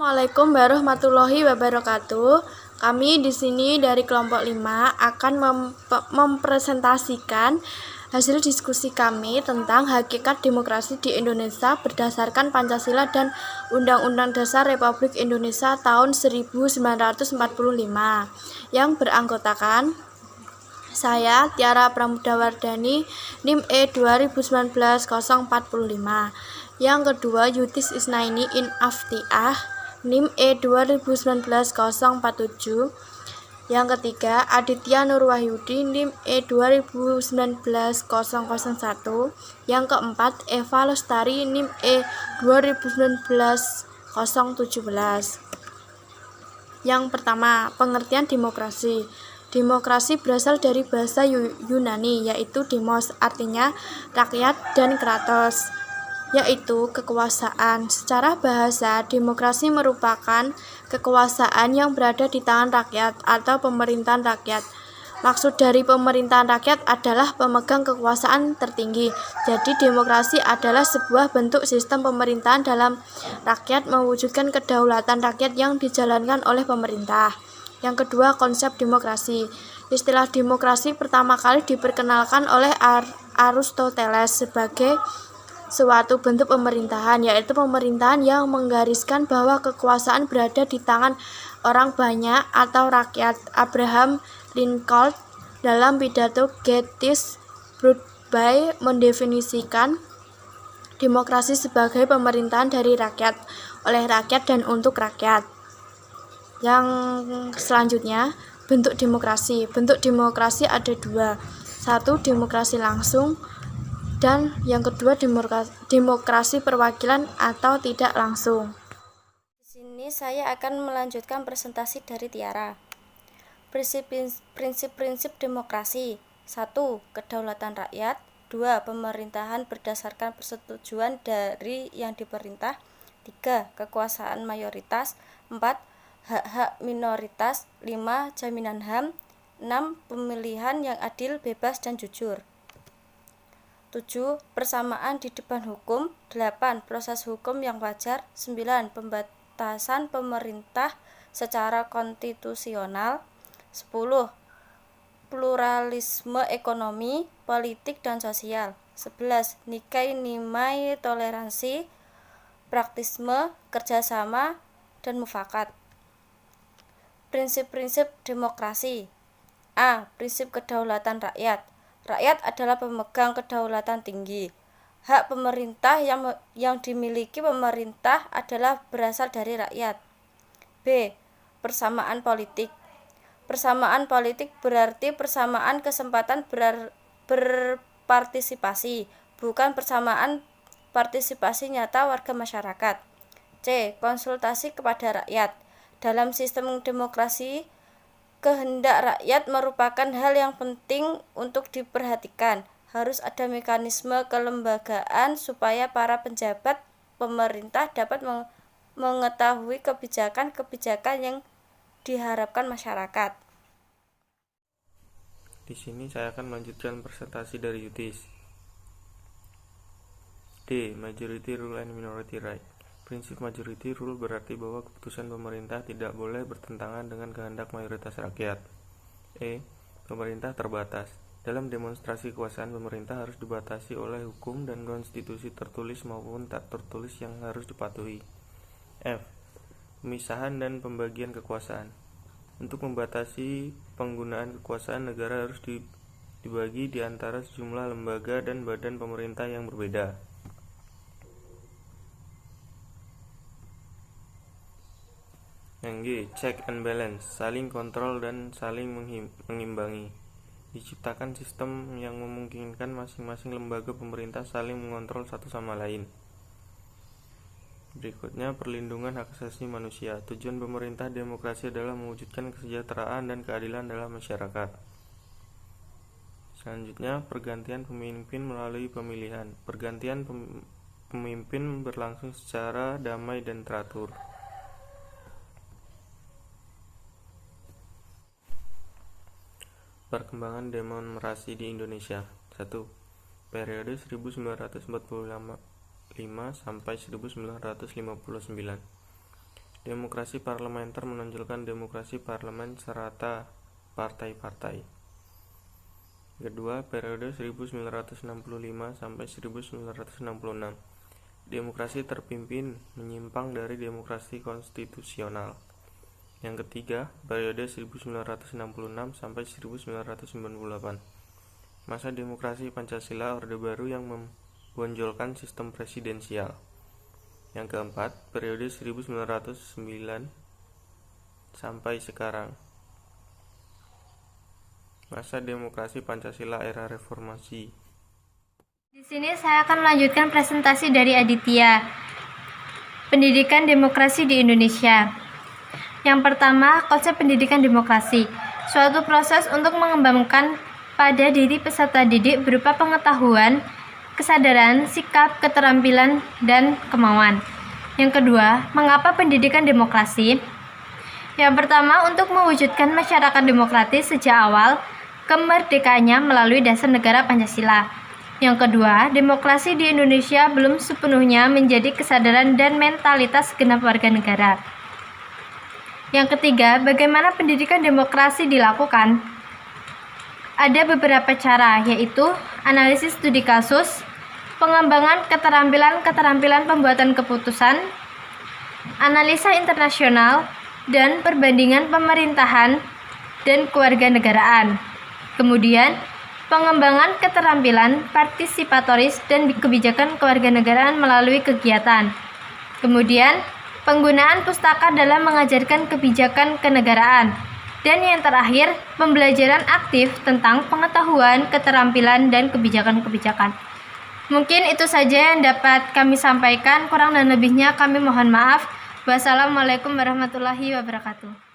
Assalamualaikum warahmatullahi wabarakatuh. Kami di sini dari kelompok 5 akan mempresentasikan hasil diskusi kami tentang hakikat demokrasi di Indonesia berdasarkan Pancasila dan Undang-Undang Dasar Republik Indonesia tahun 1945 yang beranggotakan saya, Tiara Pramudawardhani, NIM E 2019-045. Yang kedua, Yutis Isnaini in Aftiah, NIM E 2019-047. Yang ketiga, Aditya Nurwahyudi, NIM E 2019-001. Yang keempat, Eva Lestari, NIM E 2019-017. Yang pertama, pengertian demokrasi. Demokrasi berasal dari bahasa Yunani, yaitu demos, artinya rakyat, dan kratos, yaitu kekuasaan. Secara bahasa, demokrasi merupakan kekuasaan yang berada di tangan rakyat atau pemerintahan rakyat. Maksud dari pemerintahan rakyat adalah pemegang kekuasaan tertinggi. Jadi demokrasi adalah sebuah bentuk sistem pemerintahan dalam rakyat mewujudkan kedaulatan rakyat yang dijalankan oleh pemerintah. Yang kedua, konsep demokrasi. Istilah demokrasi pertama kali diperkenalkan oleh Aristoteles sebagai suatu bentuk pemerintahan, yaitu pemerintahan yang menggariskan bahwa kekuasaan berada di tangan orang banyak atau rakyat. Abraham Lincoln dalam pidato Gettysburg mendefinisikan demokrasi sebagai pemerintahan dari rakyat, oleh rakyat, dan untuk rakyat. Yang selanjutnya, bentuk demokrasi. Bentuk demokrasi ada dua. Satu, demokrasi langsung, dan yang kedua, demokrasi perwakilan atau tidak langsung. Di sini saya akan melanjutkan presentasi dari Tiara. Prinsip-prinsip demokrasi. 1. Kedaulatan rakyat. 2. Pemerintahan berdasarkan persetujuan dari yang diperintah. 3. Kekuasaan mayoritas. 4. Hak-hak minoritas. 5. Jaminan HAM. 6. Pemilihan yang adil, bebas, dan jujur. 7. Persamaan di depan hukum. 8. Proses hukum yang wajar. 9. Pembatasan pemerintah secara konstitusional. 10. Pluralisme ekonomi, politik, dan sosial. 11. Nikai nimai toleransi, praktisme, kerjasama, dan mufakat. Prinsip-prinsip demokrasi. A. Prinsip kedaulatan rakyat. Rakyat adalah pemegang kedaulatan tinggi. Hak pemerintah yang dimiliki pemerintah adalah berasal dari rakyat. B. Persamaan politik. Persamaan politik berarti persamaan kesempatan berpartisipasi, bukan persamaan partisipasi nyata warga masyarakat. C. Konsultasi kepada rakyat. Dalam sistem demokrasi, kehendak rakyat merupakan hal yang penting untuk diperhatikan. Harus ada mekanisme kelembagaan supaya para pejabat pemerintah dapat mengetahui kebijakan-kebijakan yang diharapkan masyarakat. Di sini saya akan melanjutkan presentasi dari Yutis. D. Majority Rule and Minority Right. Prinsip majority rule berarti bahwa keputusan pemerintah tidak boleh bertentangan dengan kehendak mayoritas rakyat. E. Pemerintah terbatas. Dalam demonstrasi kekuasaan, pemerintah harus dibatasi oleh hukum dan konstitusi tertulis maupun tak tertulis yang harus dipatuhi. F. Pemisahan dan pembagian kekuasaan. Untuk membatasi penggunaan kekuasaan, negara harus dibagi di antara sejumlah lembaga dan badan pemerintah yang berbeda. Yang G. Check and balance, saling kontrol dan saling mengimbangi. Diciptakan sistem yang memungkinkan masing-masing lembaga pemerintah saling mengontrol satu sama lain. Berikutnya, perlindungan hak asasi manusia. Tujuan pemerintah demokrasi adalah mewujudkan kesejahteraan dan keadilan dalam masyarakat. Selanjutnya, pergantian pemimpin melalui pemilihan. Pergantian pemimpin berlangsung secara damai dan teratur. Perkembangan demokrasi di Indonesia. 1. Periode 1945 sampai 1959. Demokrasi parlementer menonjolkan demokrasi parlemen serta partai-partai. Kedua, periode 1965 sampai 1966. Demokrasi terpimpin menyimpang dari demokrasi konstitusional. Yang ketiga, periode 1966 sampai 1998. Masa demokrasi Pancasila Orde Baru yang membonjolkan sistem presidensial. Yang keempat, periode 1909 sampai sekarang. Masa demokrasi Pancasila era reformasi. Di sini saya akan melanjutkan presentasi dari Aditya. Pendidikan demokrasi di Indonesia. Yang pertama, konsep pendidikan demokrasi. Suatu proses untuk mengembangkan pada diri peserta didik berupa pengetahuan, kesadaran, sikap, keterampilan, dan kemauan. Yang kedua, mengapa pendidikan demokrasi? Yang pertama, untuk mewujudkan masyarakat demokratis sejak awal kemerdekaannya melalui dasar negara Pancasila. Yang kedua, demokrasi di Indonesia belum sepenuhnya menjadi kesadaran dan mentalitas segenap warga negara. Yang ketiga, bagaimana pendidikan demokrasi dilakukan? Ada beberapa cara, yaitu analisis studi kasus, pengembangan keterampilan pembuatan keputusan, analisa internasional, dan perbandingan pemerintahan dan kewarganegaraan. Kemudian, pengembangan keterampilan partisipatoris dan kebijakan kewarganegaraan melalui kegiatan. Kemudian, penggunaan pustaka dalam mengajarkan kebijakan kenegaraan. Dan yang terakhir, pembelajaran aktif tentang pengetahuan, keterampilan, dan kebijakan-kebijakan. Mungkin itu saja yang dapat kami sampaikan, kurang dan lebihnya kami mohon maaf. Wassalamualaikum warahmatullahi wabarakatuh.